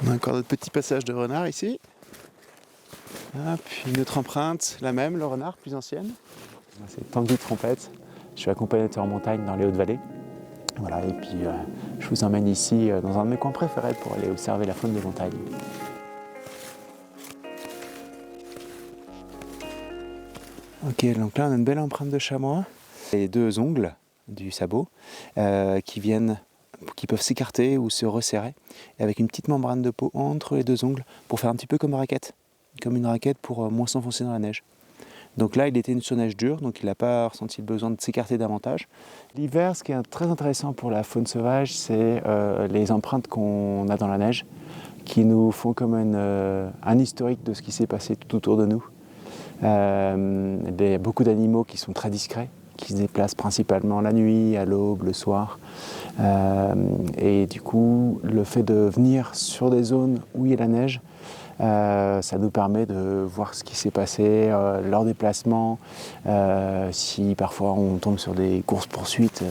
On a encore notre petit passage de renard ici. Puis une autre empreinte, la même, le renard, plus ancienne. C'est Tanguy Trompette. Je suis accompagnateur en montagne dans les Hautes-Vallées. Voilà, et puis je vous emmène ici dans un de mes coins préférés pour aller observer la faune des montagnes. Ok, donc là on a une belle empreinte de chamois. Les deux ongles du sabot qui peuvent s'écarter ou se resserrer, et avec une petite membrane de peau entre les deux ongles pour faire un petit peu comme une raquette pour moins s'enfoncer dans la neige. Donc là, il était sur neige dure, donc il n'a pas ressenti le besoin de s'écarter davantage. L'hiver, ce qui est très intéressant pour la faune sauvage, c'est les empreintes qu'on a dans la neige, qui nous font comme un historique de ce qui s'est passé tout autour de nous. Il y a beaucoup d'animaux qui sont très discrets, qui se déplacent principalement la nuit, à l'aube, le soir. Et du coup, le fait de venir sur des zones où il y a la neige, ça nous permet de voir ce qui s'est passé, leur déplacement, si parfois on tombe sur des courses-poursuites.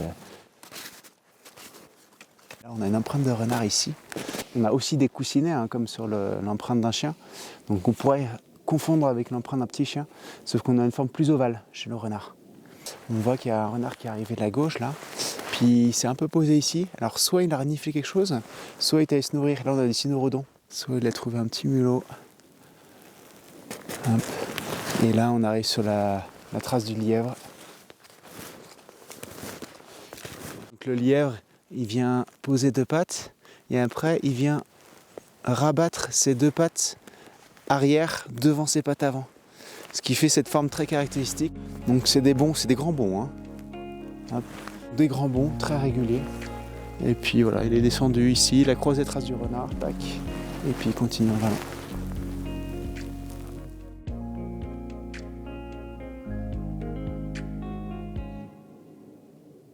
Là, on a une empreinte de renard ici. On a aussi des coussinets, comme sur l'empreinte d'un chien. Donc on pourrait confondre avec l'empreinte d'un petit chien, sauf qu'on a une forme plus ovale chez le renard. On voit qu'il y a un renard qui est arrivé de la gauche là, puis il s'est un peu posé ici. Alors soit il a reniflé quelque chose, soit il est allé se nourrir. Là on a des cynorhodons. Soit il a trouvé un petit mulot. Hop. Et là on arrive sur la trace du lièvre. Donc le lièvre, il vient poser deux pattes et après il vient rabattre ses deux pattes arrière devant ses pattes avant. Ce qui fait cette forme très caractéristique. Donc c'est des grands bonds. Hop. Des grands bonds très réguliers. Et puis voilà, il est descendu ici, il a croisé les traces du renard, tac. Et puis il continue en allant.